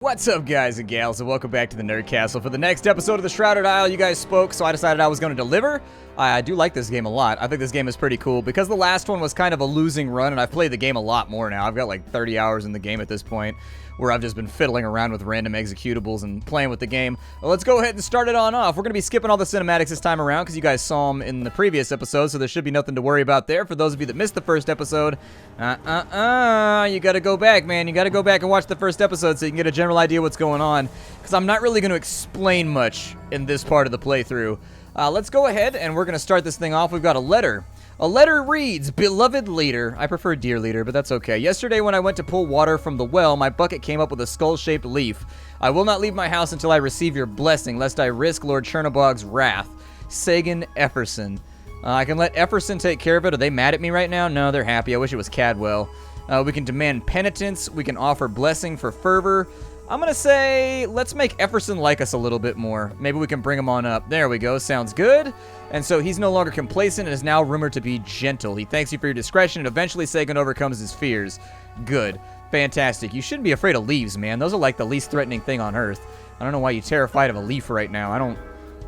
What's up, guys and gals, and welcome back to the Nerd Castle. For the next episode of the Shrouded Isle, you guys spoke, so I decided I was going to deliver. I do like this game a lot. I think this game is pretty cool. Because the last one was kind of a losing run, and I've played the game a lot more now. I've got like 30 hours in the game at this point, where I've just been fiddling around with random executables and playing with the game. Well, let's go ahead and start it on off. We're going to be skipping all the cinematics this time around, because you guys saw them in the previous episode, so there should be nothing to worry about there. For those of you that missed the first episode, you got to go back, man. You got to go back and watch the first episode so you can get a general idea what's going on, because I'm not really going to explain much in this part of the playthrough. Let's go ahead, and we're going to start this thing off. We've got a letter. A letter reads, "Beloved leader," I prefer dear leader, but that's okay. "Yesterday when I went to pull water from the well, my bucket came up with a skull-shaped leaf. I will not leave my house until I receive your blessing, lest I risk Lord Chernobog's wrath. Sagan Efferson." I can let Efferson take care of it. Are they mad at me right now? No, they're happy. I wish it was Cadwell. We can demand penitence. We can offer blessing for fervor. I'm going to say, let's make Efferson like us a little bit more. Maybe we can bring him on up. There we go. Sounds good. And so he's no longer complacent and is now rumored to be gentle. He thanks you for your discretion, and eventually Sagan overcomes his fears. Good. Fantastic. You shouldn't be afraid of leaves, man. Those are like the least threatening thing on Earth. I don't know why you're terrified of a leaf right now. I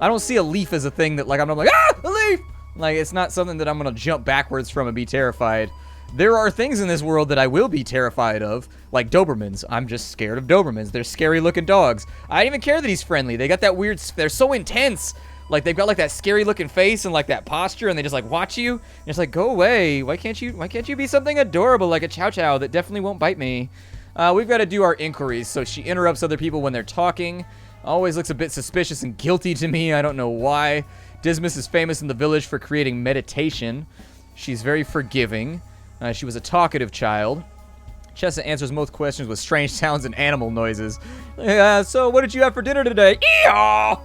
don't see a leaf as a thing that, like, I'm like, ah, a leaf! Like, it's not something that I'm going to jump backwards from and be terrified. There are things in this world that I will be terrified of, like Dobermans. I'm just scared of Dobermans. They're scary-looking dogs. I don't even care that he's friendly. They got that weird... They're so intense. Like, they've got, like, that scary-looking face and, like, that posture, and they just, like, watch you. And it's like, go away. Why can't you be something adorable like a Chow Chow that definitely won't bite me? We've got to do our inquiries. So she interrupts other people when they're talking. Always looks a bit suspicious and guilty to me. I don't know why. Dismas is famous in the village for creating meditation. She's very forgiving. She was a talkative child. Chessa answers most questions with strange sounds and animal noises. So what did you have for dinner today? Eeyaw!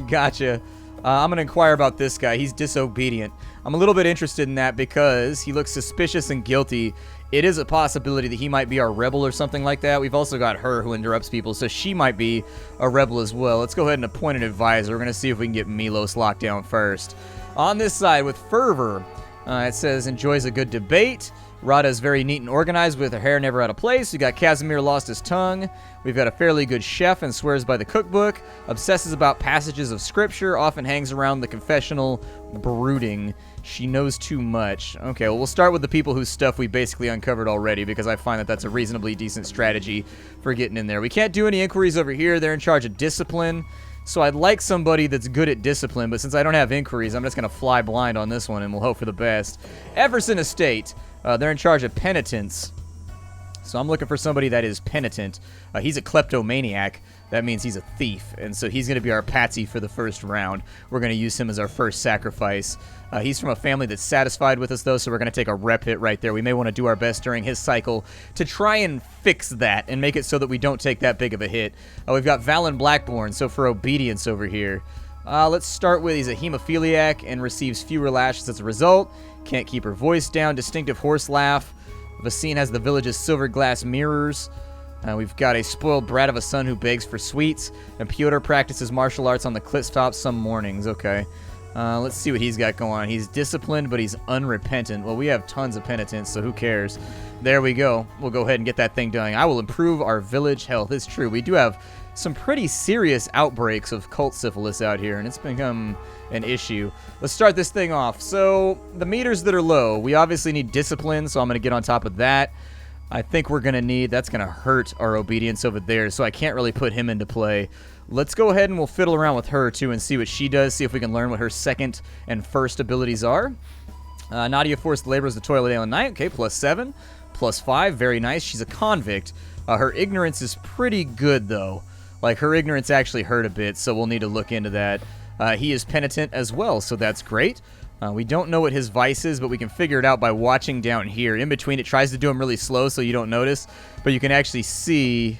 Gotcha. I'm going to inquire about this guy. He's disobedient. I'm a little bit interested in that because he looks suspicious and guilty. It is a possibility that he might be our rebel or something like that. We've also got her who interrupts people, so she might be a rebel as well. Let's go ahead and appoint an advisor. We're going to see if we can get Milos locked down first. On this side, with fervor, it says, enjoys a good debate. Rada is very neat and organized with her hair never out of place. We got Casimir lost his tongue. We've got a fairly good chef and swears by the cookbook. Obsesses about passages of scripture. Often hangs around the confessional, brooding. She knows too much. Okay, well, we'll start with the people whose stuff we basically uncovered already, because I find that that's a reasonably decent strategy for getting in there. We can't do any inquiries over here. They're in charge of discipline. So I'd like somebody that's good at discipline, but since I don't have inquiries, I'm just going to fly blind on this one, and we'll hope for the best. Everson Estate. They're in charge of penitence. So I'm looking for somebody that is penitent. He's a kleptomaniac. That means he's a thief. And so he's going to be our patsy for the first round. We're going to use him as our first sacrifice. He's from a family that's satisfied with us, though, so we're going to take a rep hit right there. We may want to do our best during his cycle to try and fix that and make it so that we don't take that big of a hit. We've got Valen Blackborn, so for obedience over here. Let's start with he's a hemophiliac and receives fewer lashes as a result. Can't keep her voice down. Distinctive horse laugh. Vasine has the village's silver glass mirrors. We've got a spoiled brat of a son who begs for sweets. And Pyotr practices martial arts on the cliff top some mornings. Okay. Let's see what he's got going on. He's disciplined, but he's unrepentant. Well, we have tons of penitence, so who cares? There we go. We'll go ahead and get that thing done. I will improve our village health. It's true. We do have some pretty serious outbreaks of cult syphilis out here, and it's become an issue. Let's start this thing off. So, the meters that are low, we obviously need discipline, so I'm going to get on top of that. I think we're going to need, that's going to hurt our obedience over there, so I can't really put him into play. Let's go ahead and we'll fiddle around with her, too, and see what she does, see if we can learn what her second and first abilities are. Nadia forced labors the toilet day and night. Okay, +7. +5, very nice. She's a convict. Her ignorance is pretty good, though. Like, her ignorance actually hurt a bit, so we'll need to look into that. He is penitent as well, so that's great. We don't know what his vice is, but we can figure it out by watching down here. In between, it tries to do him really slow so you don't notice, but you can actually see...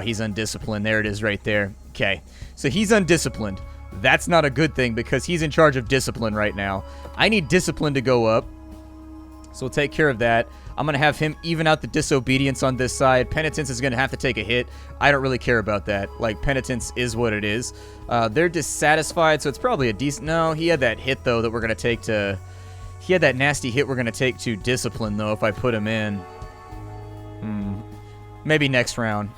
he's undisciplined. There it is right there. Okay, so he's undisciplined. That's not a good thing because he's in charge of discipline right now. I need discipline to go up, so we'll take care of that. I'm going to have him even out the disobedience on this side. Penitence is going to have to take a hit. I don't really care about that. Like, penitence is what it is. They're dissatisfied, so it's probably a decent... No, he had that hit, though, that we're going to take to... He had that nasty hit we're going to take to discipline, though, if I put him in. Maybe next round.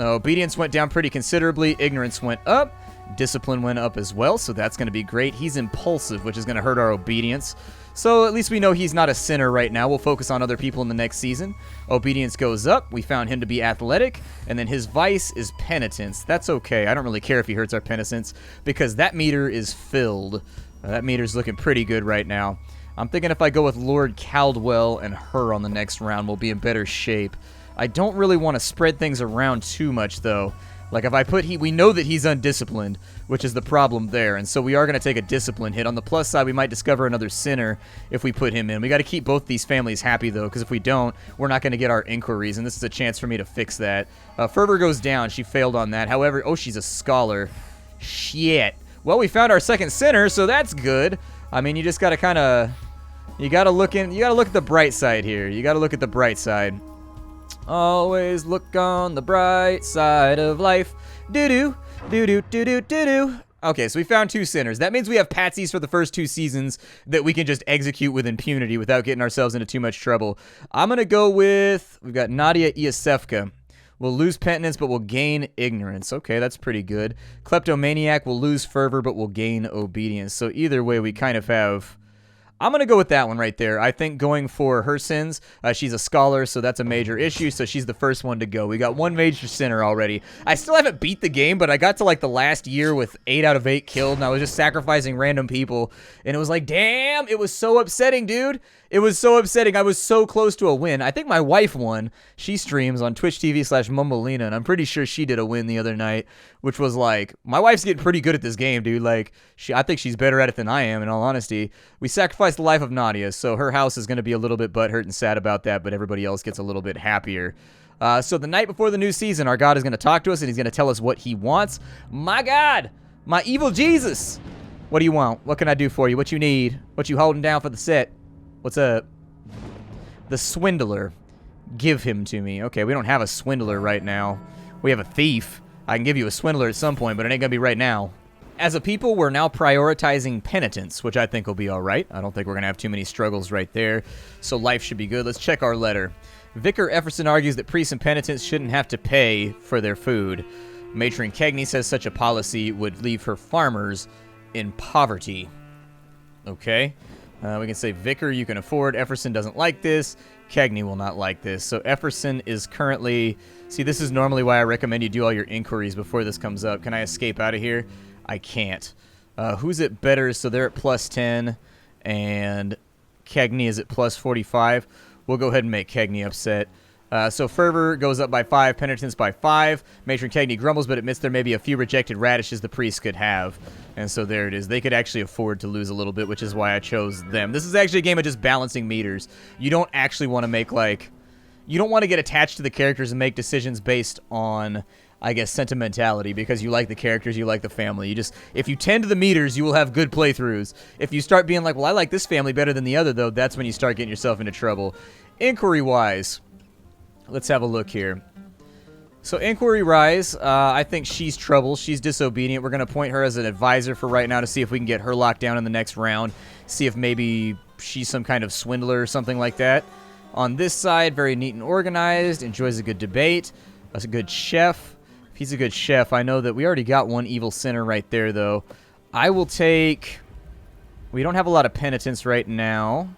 Obedience went down pretty considerably. Ignorance went up. Discipline went up as well, so that's going to be great. He's impulsive, which is going to hurt our obedience. So at least we know he's not a sinner right now. We'll focus on other people in the next season. Obedience goes up. We found him to be athletic. And then his vice is penitence. That's okay. I don't really care if he hurts our penitence because that meter is filled. That meter's looking pretty good right now. I'm thinking if I go with Lord Caldwell and her on the next round, we'll be in better shape. I don't really want to spread things around too much, though. Like, if I put we know that he's undisciplined, which is the problem there, and so we are going to take a discipline hit. On the plus side, we might discover another sinner if we put him in. We got to keep both these families happy, though, because if we don't, we're not going to get our inquiries, and this is a chance for me to fix that. Fervor goes down. She failed on that. However, oh, she's a scholar. Shit. Well, we found our second sinner, so that's good. I mean, you just got to kind of... You got to look at the bright side here. You got to look at the bright side. Always look on the bright side of life. Doo-doo, doo-doo, doo-doo, doo-doo. Okay, so we found 2 sinners. That means we have patsies for the first 2 seasons that we can just execute with impunity without getting ourselves into too much trouble. I'm going to go with... We've got Nadia Iosefka. We'll lose penitence, but we'll gain ignorance. Okay, that's pretty good. Kleptomaniac will lose fervor, but we'll gain obedience. So either way, we kind of have... I'm going to go with that one right there. I think going for her sins, she's a scholar, so that's a major issue, so she's the first one to go. We got 1 major sinner already. I still haven't beat the game, but I got to like the last year with 8 out of 8 killed, and I was just sacrificing random people, and it was like, damn, it was so upsetting, dude. It was so upsetting. I was so close to a win. I think my wife won. She streams on Twitch TV/Mumbolina, and I'm pretty sure she did a win the other night, which was like, my wife's getting pretty good at this game, dude. Like, I think she's better at it than I am, in all honesty. We sacrificed the life of Nadia, so her house is going to be a little bit butthurt and sad about that, but everybody else gets a little bit happier. So the night before the new season, our God is going to talk to us, and he's going to tell us what he wants. My God, my evil Jesus. What do you want? What can I do for you? What you need? What you holding down for the set? What's up? The swindler. Give him to me. Okay, we don't have a swindler right now. We have a thief. I can give you a swindler at some point, but it ain't gonna be right now. As a people, we're now prioritizing penitence, which I think will be all right. I don't think we're gonna have too many struggles right there, so life should be good. Let's check our letter. Vicar Efferson argues that priests and penitents shouldn't have to pay for their food. Matron Kegney says such a policy would leave her farmers in poverty. Okay. We can say, Vicar, you can afford. Efferson doesn't like this. Kegney will not like this. So Efferson is currently... See, this is normally why I recommend you do all your inquiries before this comes up. Can I escape out of here? I can't. Who's at better? So they're at +10, and Kegney is at +45. We'll go ahead and make Kegney upset. So Fervor goes up by 5, Penitence by 5. Matron Kegney grumbles, but admits there may be a few rejected radishes the priest could have. And so there it is. They could actually afford to lose a little bit, which is why I chose them. This is actually a game of just balancing meters. You don't actually want to make, like... You don't want to get attached to the characters and make decisions based on, I guess, sentimentality, because you like the characters, you like the family. You just... If you tend to the meters, you will have good playthroughs. If you start being like, well, I like this family better than the other, though, that's when you start getting yourself into trouble. Inquiry-wise... Let's have a look here. So Inquiry Rise, I think she's trouble. She's disobedient. We're going to point her as an advisor for right now to see if we can get her locked down in the next round. See if maybe she's some kind of swindler or something like that. On this side, very neat and organized. Enjoys a good debate. That's a good chef. If he's a good chef, I know that we already got one evil sinner right there, though. I will take... We don't have a lot of penitence right now.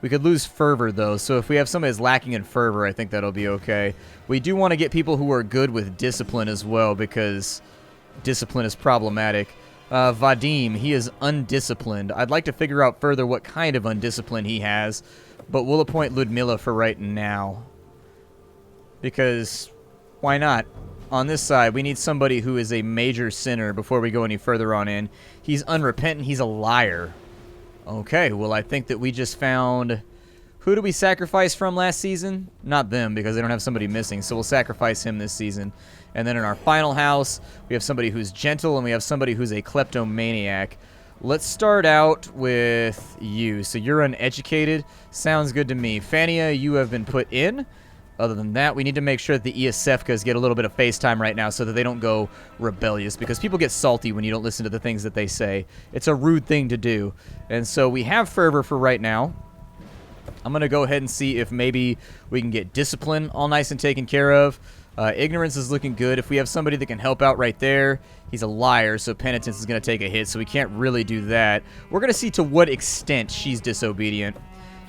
We could lose fervor, though, so if we have somebody that's lacking in fervor, I think that'll be okay. We do want to get people who are good with discipline as well, because discipline is problematic. Vadim, he is undisciplined. I'd like to figure out further what kind of undiscipline he has, but we'll appoint Ludmilla for right now. Because, why not? On this side, we need somebody who is a major sinner before we go any further on in. He's unrepentant, he's a liar. Okay, well, I think that we just found... Who did we sacrifice from last season? Not them, because they don't have somebody missing, so we'll sacrifice him this season. And then in our final house, we have somebody who's gentle, and we have somebody who's a kleptomaniac. Let's start out with you. So you're uneducated. Sounds good to me. Fania, you have been put in. Other than that, we need to make sure that the Iosefkas get a little bit of FaceTime right now so that they don't go rebellious, because people get salty when you don't listen to the things that they say. It's a rude thing to do. And so we have fervor for right now. I'm going to go ahead and see if maybe we can get discipline all nice and taken care of. Ignorance is looking good. If we have somebody that can help out right there, he's a liar, so penitence is going to take a hit, so we can't really do that. We're going to see to what extent she's disobedient.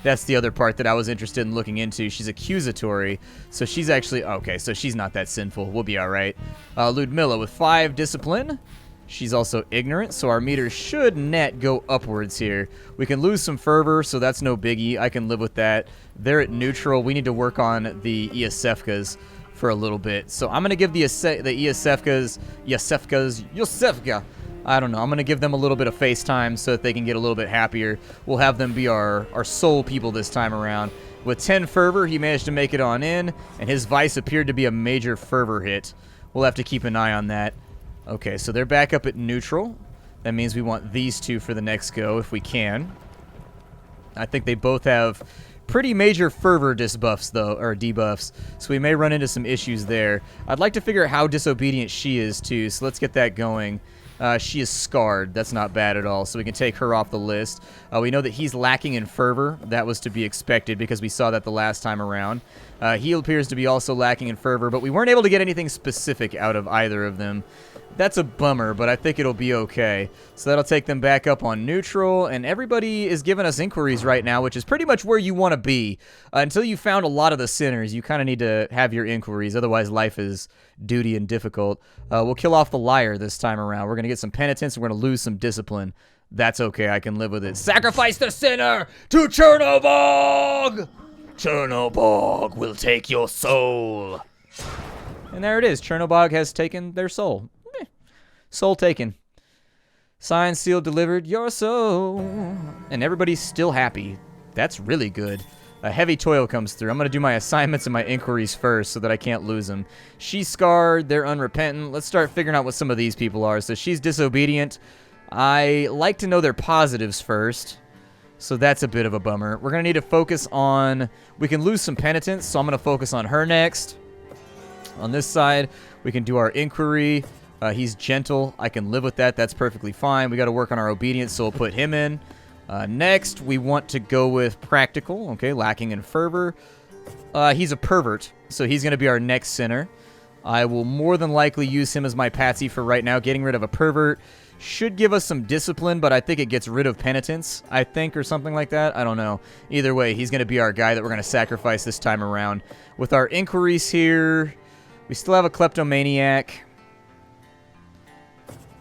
That's the other part that I was interested in looking into. She's accusatory, so she's actually... Okay, so she's not that sinful. We'll be all right. Ludmilla with 5 discipline. She's also ignorant, so our meter should net go upwards here. We can lose some fervor, so that's no biggie. I can live with that. They're at neutral. We need to work on the Iosefkas for a little bit. So I'm going to give the Iosefkas, Yosefka, I don't know. I'm going to give them a little bit of face time so that they can get a little bit happier. We'll have them be our soul people this time around. With 10 fervor, he managed to make it on in, and his vice appeared to be a major fervor hit. We'll have to keep an eye on that. Okay, so they're back up at neutral. That means we want these two for the next go if we can. I think they both have pretty major fervor disbuffs, though, or debuffs, so we may run into some issues there. I'd like to figure out how disobedient she is, too, so let's get that going. She is scarred. That's not bad at all, so we can take her off the list. We know that he's lacking in fervor. That was to be expected because we saw that the last time around. He appears to be also lacking in fervor, but we weren't able to get anything specific out of either of them. That's a bummer, but I think it'll be okay. So that'll take them back up on neutral, and everybody is giving us inquiries right now, which is pretty much where you want to be. Until you found a lot of the sinners, you kind of need to have your inquiries, otherwise life is duty and difficult. We'll kill off the liar this time around. We're going to get some penitence, and we're going to lose some discipline. That's okay, I can live with it. Sacrifice the sinner to Chernobog! Chernobog will take your soul. And there it is. Chernobog has taken their soul. Soul taken. Signed, sealed, delivered, your soul. And everybody's still happy. That's really good. A heavy toil comes through. I'm going to do my assignments and my inquiries first so that I can't lose them. She's scarred. They're unrepentant. Let's start figuring out what some of these people are. So she's disobedient. I like to know their positives first. So that's a bit of a bummer. We're going to need to focus on... We can lose some penitence, so I'm going to focus on her next. On this side, we can do our inquiry. He's gentle. I can live with that. That's perfectly fine. We got to work on our obedience, so we'll put him in. Next, we want to go with practical. Okay, lacking in fervor. He's a pervert, so he's going to be our next sinner. I will more than likely use him as my patsy for right now. Getting rid of a pervert should give us some discipline, but I think it gets rid of penitence, I think, or something like that. I don't know. Either way, he's going to be our guy that we're going to sacrifice this time around. With our inquiries here, we still have a kleptomaniac.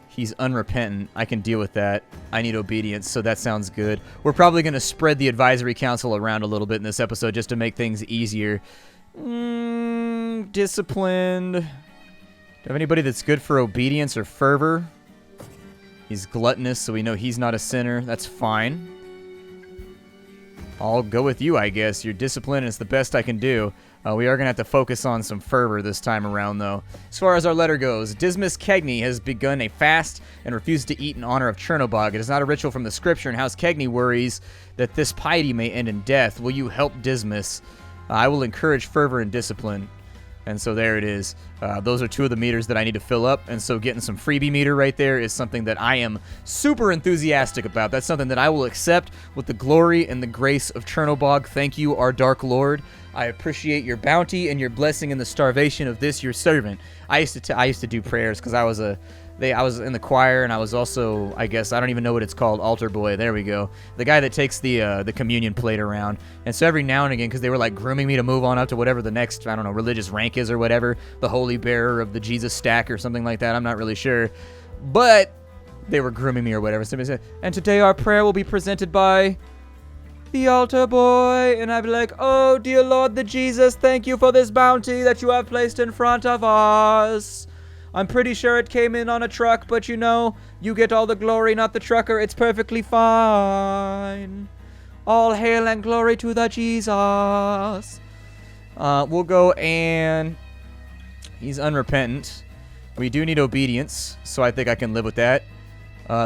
He's unrepentant. I can deal with that. I need obedience, so that sounds good. We're probably going to spread the advisory council around a little bit in this episode just to make things easier. Disciplined. Do you have anybody that's good for obedience or fervor? He's gluttonous, so we know he's not a sinner. That's fine. I'll go with you, I guess. You're disciplined, and it's the best I can do. We are going to have to focus on some fervor this time around, though. As far as our letter goes, Dismas Kegney has begun a fast and refused to eat in honor of Chernobog. It is not a ritual from the scripture, and House Kegney worries that this piety may end in death. Will you help Dismas? I will encourage fervor and discipline. And so there it is. Those are two of the meters that I need to fill up. And so getting some freebie meter right there is something that I am super enthusiastic about. That's something that I will accept with the glory and the grace of Chernobog. Thank you, our Dark Lord. I appreciate your bounty and your blessing in the starvation of this, your servant. I used to do prayers because I was in the choir, and I was also, I guess, I don't even know what it's called, altar boy. There we go. The guy that takes the communion plate around. And so every now and again, because they were like grooming me to move on up to whatever the next, I don't know, religious rank is or whatever, the holy bearer of the Jesus stack or something like that. I'm not really sure. But they were grooming me or whatever. Somebody said, and today our prayer will be presented by the altar boy. And I'd be like, oh, dear Lord, the Jesus, thank you for this bounty that you have placed in front of us. I'm pretty sure it came in on a truck, but you know, you get all the glory, not the trucker. It's perfectly fine. All hail and glory to the Jesus. We'll go and... He's unrepentant. We do need obedience, so I think I can live with that.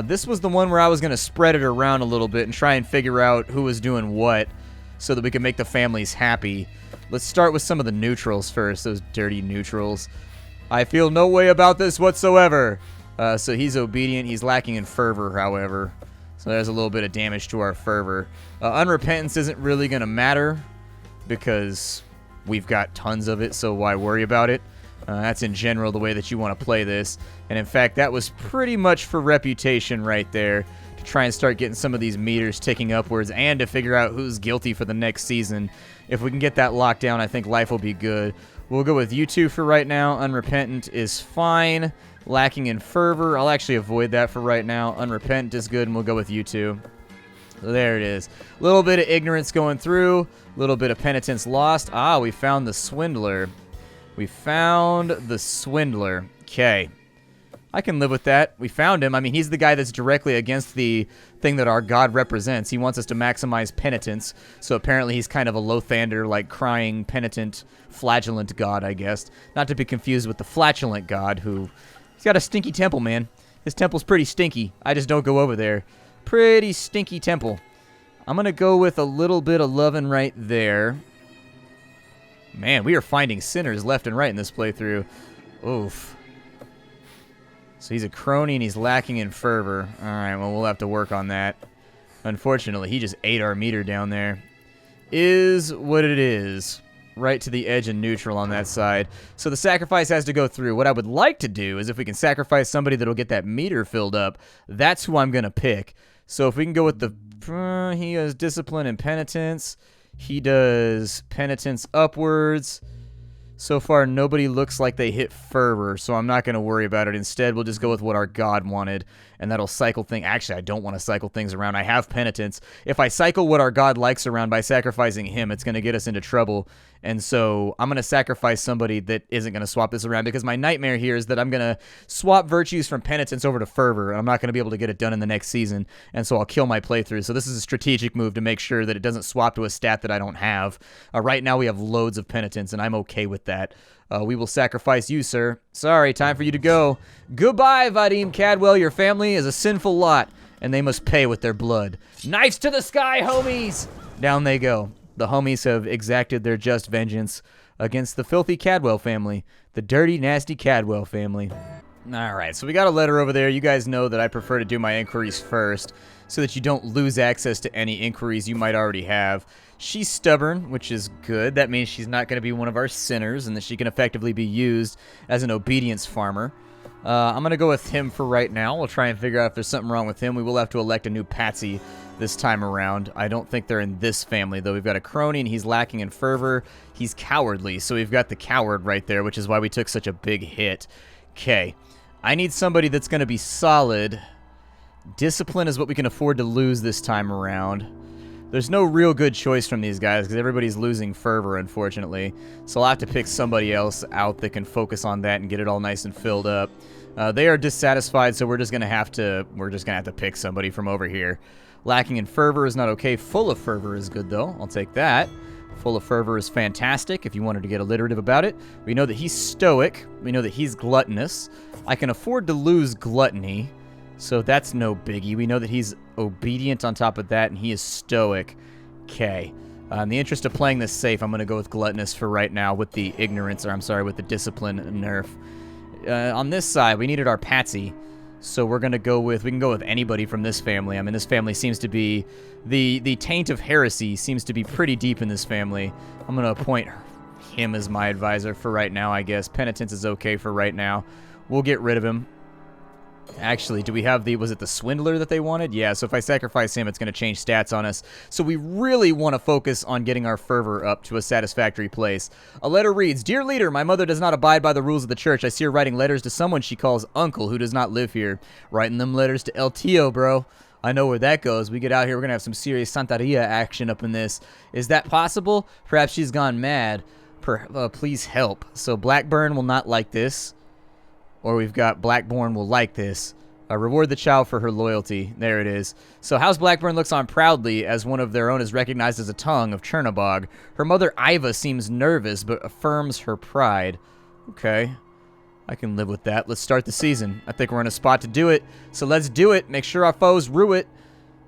This was the one where I was going to spread it around a little bit and try and figure out who was doing what so that we can make the families happy. Let's start with some of the neutrals first, those dirty neutrals. I feel no way about this whatsoever. So he's obedient. He's lacking in fervor, however. So there's a little bit of damage to our fervor. Unrepentance isn't really going to matter because we've got tons of it, so why worry about it? That's in general the way that you want to play this. And in fact, that was pretty much for reputation right there, to try and start getting some of these meters ticking upwards and to figure out who's guilty for the next season. If we can get that locked down, I think life will be good. We'll go with you two for right now. Unrepentant is fine. Lacking in fervor, I'll actually avoid that for right now. Unrepentant is good, and we'll go with you two. There it is. A little bit of ignorance going through. A little bit of penitence lost. Ah, we found the swindler. We found the swindler. Okay. I can live with that. We found him. I mean, he's the guy that's directly against the thing that our God represents. He wants us to maximize penitence. So apparently he's kind of a Lothander, like crying, penitent, flagellant God, I guess. Not to be confused with the flatulent God, who... He's got a stinky temple, man. His temple's pretty stinky. I just don't go over there. Pretty stinky temple. I'm going to go with a little bit of loving right there. Man, we are finding sinners left and right in this playthrough. Oof. So he's a crony and he's lacking in fervor. Alright, well, we'll have to work on that. Unfortunately, he just ate our meter down there. Is what it is. Right to the edge and neutral on that side. So the sacrifice has to go through. What I would like to do is if we can sacrifice somebody that'll get that meter filled up, that's who I'm going to pick. So if we can go with the... he has discipline and penitence. He does penitence upwards. So far, nobody looks like they hit fervor, so I'm not going to worry about it. Instead, we'll just go with what our God wanted, and that'll cycle things. Actually, I don't want to cycle things around. I have penitence. If I cycle what our God likes around by sacrificing him, it's going to get us into trouble. And so I'm going to sacrifice somebody that isn't going to swap this around, because my nightmare here is that I'm going to swap virtues from penitence over to fervor, and I'm not going to be able to get it done in the next season, and so I'll kill my playthrough. So this is a strategic move to make sure that it doesn't swap to a stat that I don't have. Right now we have loads of penitence, and I'm okay with that. We will sacrifice you, sir. Sorry, time for you to go. Goodbye, Vadim Cadwell. Your family is a sinful lot, and they must pay with their blood. Knives to the sky, homies! Down they go. The homies have exacted their just vengeance against the filthy Cadwell family. The dirty, nasty Cadwell family. Alright, so we got a letter over there. You guys know that I prefer to do my inquiries first, so that you don't lose access to any inquiries you might already have. She's stubborn, which is good. That means she's not going to be one of our sinners, and that she can effectively be used as an obedience farmer. I'm going to go with him for right now. We'll try and figure out if there's something wrong with him. We will have to elect a new patsy this time around. I don't think they're in this family, though. We've got a crony, and he's lacking in fervor. He's cowardly, so we've got the coward right there, which is why we took such a big hit. Okay. I need somebody that's going to be solid. Discipline is what we can afford to lose this time around. There's no real good choice from these guys because everybody's losing fervor, unfortunately. So I'll have to pick somebody else out that can focus on that and get it all nice and filled up. They are dissatisfied, so we're just gonna have to pick somebody from over here. Lacking in fervor is not okay. Full of fervor is good, though. I'll take that. Full of fervor is fantastic if you wanted to get alliterative about it. We know that he's stoic. We know that he's gluttonous. I can afford to lose gluttony, so that's no biggie. We know that he's obedient on top of that, and he is stoic. Okay. In the interest of playing this safe, I'm going to go with gluttonous for right now with the ignorance, or I'm sorry, with the discipline nerf. On this side, we needed our patsy, so we can go with anybody from this family. I mean, this family seems to be, the taint of heresy seems to be pretty deep in this family. I'm going to appoint him as my advisor for right now, I guess. Penitence is okay for right now. We'll get rid of him. Actually, do we have was it the swindler that they wanted? Yeah, so if I sacrifice him, it's going to change stats on us. So we really want to focus on getting our fervor up to a satisfactory place. A letter reads, Dear Leader, my mother does not abide by the rules of the church. I see her writing letters to someone she calls uncle who does not live here. Writing them letters to El Tío, bro. I know where that goes. We get out here, we're going to have some serious Santeria action up in this. Is that possible? Perhaps she's gone mad. Please help. So Blackburn will not like this. Or we've got Blackburn will like this. Reward the child for her loyalty. There it is. So House Blackburn looks on proudly as one of their own is recognized as a tongue of Chernobog. Her mother Iva seems nervous but affirms her pride. Okay. I can live with that. Let's start the season. I think we're in a spot to do it. So let's do it. Make sure our foes rue it.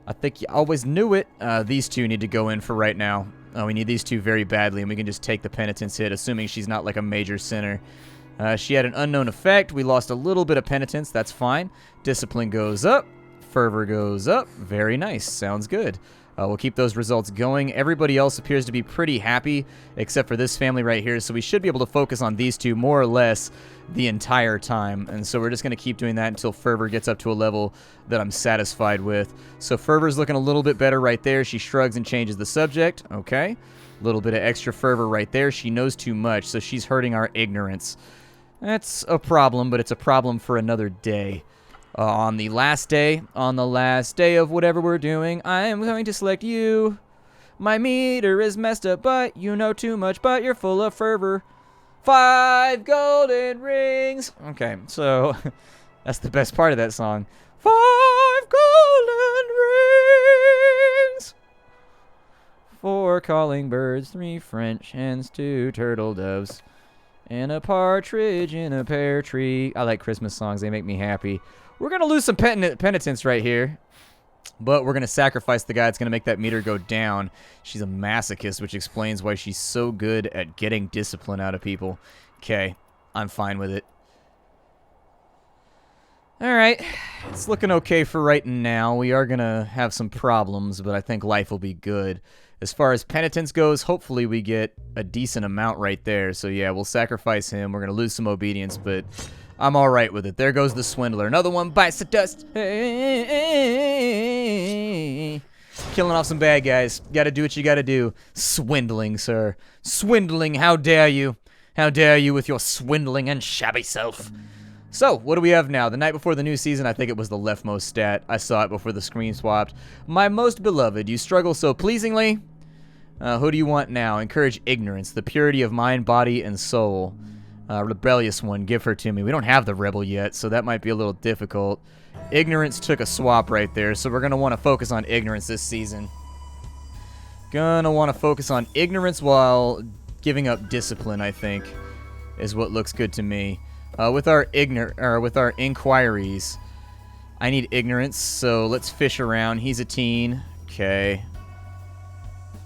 I think you always knew it. These two need to go in for right now. We need these two very badly, and we can just take the penitence hit, assuming she's not like a major sinner. She had an unknown effect. We lost a little bit of penitence. That's fine. Discipline goes up. Fervor goes up. Very nice. Sounds good. We'll keep those results going. Everybody else appears to be pretty happy, except for this family right here, so we should be able to focus on these two more or less the entire time. And so we're just going to keep doing that until fervor gets up to a level that I'm satisfied with. So fervor's looking a little bit better right there. She shrugs and changes the subject. Okay. A little bit of extra fervor right there. She knows too much, so she's hurting our ignorance. That's a problem, but it's a problem for another day. On the last day of whatever we're doing, I am going to select you. My meter is messed up, but you know too much, but you're full of fervor. 5 golden rings. Okay, so that's the best part of that song. 5 golden rings. 4 calling birds, 3 French hens, 2 turtle doves, and a partridge in a pear tree. I like Christmas songs. They make me happy. We're going to lose some penitence right here, but we're going to sacrifice the guy that's going to make that meter go down. She's a masochist, which explains why she's so good at getting discipline out of people. Okay, I'm fine with it. All right, it's looking okay for right now. We are going to have some problems, but I think life will be good. As far as penitence goes, hopefully we get a decent amount right there. So yeah, we'll sacrifice him. We're going to lose some obedience, but I'm all right with it. There goes the swindler. Another one bites the dust. Hey. Killing off some bad guys. Got to do what you got to do. Swindling, sir. Swindling, how dare you? How dare you with your swindling and shabby self? So, what do we have now? The night before the new season, I think it was the leftmost stat. I saw it before the screen swapped. My most beloved, you struggle so pleasingly. Who do you want now? Encourage ignorance, the purity of mind, body, and soul. Rebellious one, give her to me. We don't have the rebel yet, so that might be a little difficult. Ignorance took a swap right there, so we're going to want to focus on ignorance this season. Gonna want to focus on ignorance while giving up discipline, I think, is what looks good to me. With our inquiries, I need ignorance, so let's fish around. He's a teen. Okay.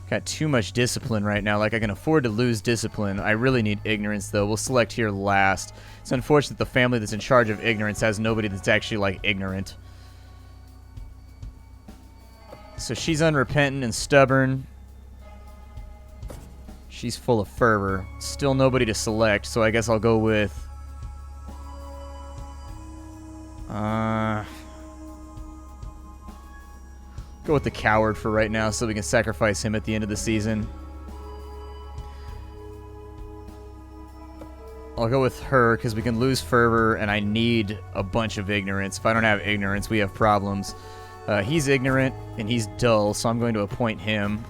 Got too much discipline right now. Like, I can afford to lose discipline. I really need ignorance, though. We'll select here last. It's unfortunate the family that's in charge of ignorance has nobody that's actually, like, ignorant. So she's unrepentant and stubborn. She's full of fervor. Still nobody to select, so I guess I'll go with... go with the coward for right now so we can sacrifice him at the end of the season. I'll go with her because we can lose fervor and I need a bunch of ignorance. If I don't have ignorance, we have problems. He's ignorant and he's dull, so I'm going to appoint him.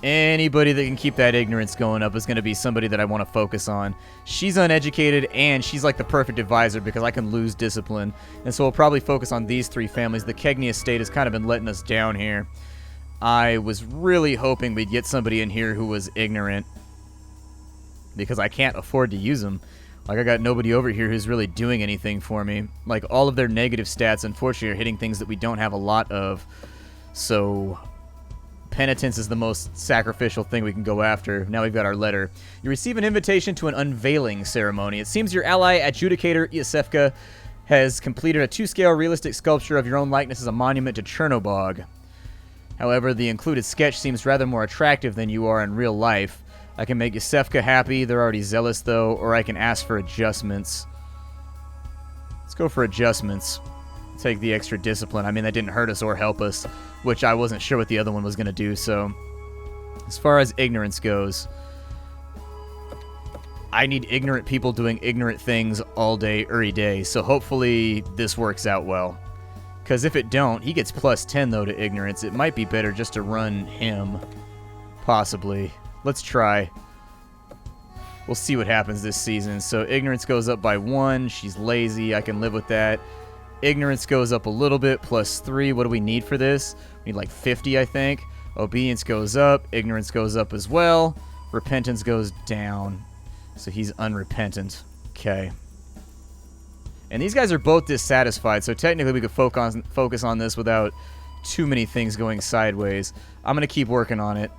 Anybody that can keep that ignorance going up is going to be somebody that I want to focus on. She's uneducated, and she's like the perfect advisor because I can lose discipline. And so we'll probably focus on these 3 families. The Kegney estate has kind of been letting us down here. I was really hoping we'd get somebody in here who was ignorant because I can't afford to use them. Like, I got nobody over here who's really doing anything for me. Like, all of their negative stats, unfortunately, are hitting things that we don't have a lot of. So... penitence is the most sacrificial thing we can go after. Now we've got our letter. You receive an invitation to an unveiling ceremony. It seems your ally, adjudicator Iosefka, has completed a 2-scale realistic sculpture of your own likeness as a monument to Chernobog. However, the included sketch seems rather more attractive than you are in real life. I can make Iosefka happy. They're already zealous, though, or I can ask for adjustments. Let's go for adjustments. Take the extra discipline. I mean, that didn't hurt us or help us, which I wasn't sure what the other one was going to do, so... as far as ignorance goes, I need ignorant people doing ignorant things all day, every day, so hopefully this works out well. Because if it don't, he gets plus 10, though, to ignorance. It might be better just to run him. Possibly. Let's try. We'll see what happens this season. So ignorance goes up by 1. She's lazy. I can live with that. Ignorance goes up a little bit, plus 3. What do we need for this? We need like 50, I think. Obedience goes up. Ignorance goes up as well. Repentance goes down. So he's unrepentant. Okay. And these guys are both dissatisfied, so technically we could focus on this without too many things going sideways. I'm going to keep working on it.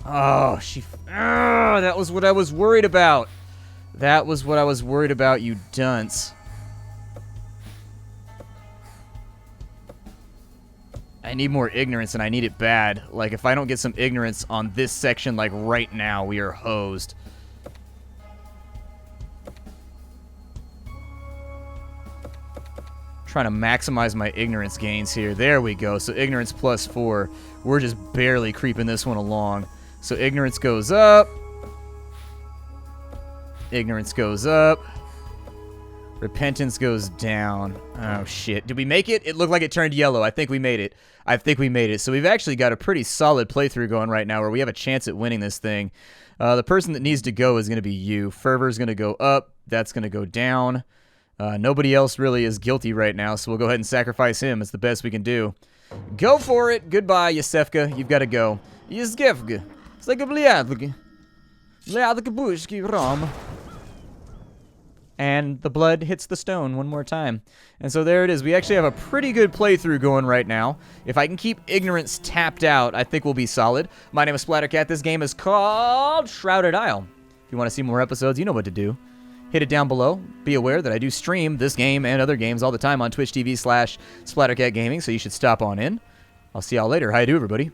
Oh, that was what I was worried about. That was what I was worried about, you dunce. I need more ignorance, and I need it bad. Like, if I don't get some ignorance on this section, like, right now, we are hosed. Trying to maximize my ignorance gains here. There we go. So ignorance +4. We're just barely creeping this one along. So ignorance goes up. Ignorance goes up. Repentance goes down. Oh, shit. Did we make it? It looked like it turned yellow. I think we made it. I think we made it. So we've actually got a pretty solid playthrough going right now where we have a chance at winning this thing. The person that needs to go is going to be you. Fervor's going to go up. That's going to go down. Nobody else really is guilty right now, so we'll go ahead and sacrifice him. It's the best we can do. Go for it. Goodbye, Yesefka. You've got to go. Yesefka. It's like a bliadlki. Bliadlki bushki rom. And the blood hits the stone one more time. And so there it is. We actually have a pretty good playthrough going right now. If I can keep ignorance tapped out, I think we'll be solid. My name is Splattercat. This game is called Shrouded Isle. If you want to see more episodes, you know what to do. Hit it down below. Be aware that I do stream this game and other games all the time on Twitch TV/SplatterCatGaming, so you should stop on in. I'll see y'all later. How you do, everybody?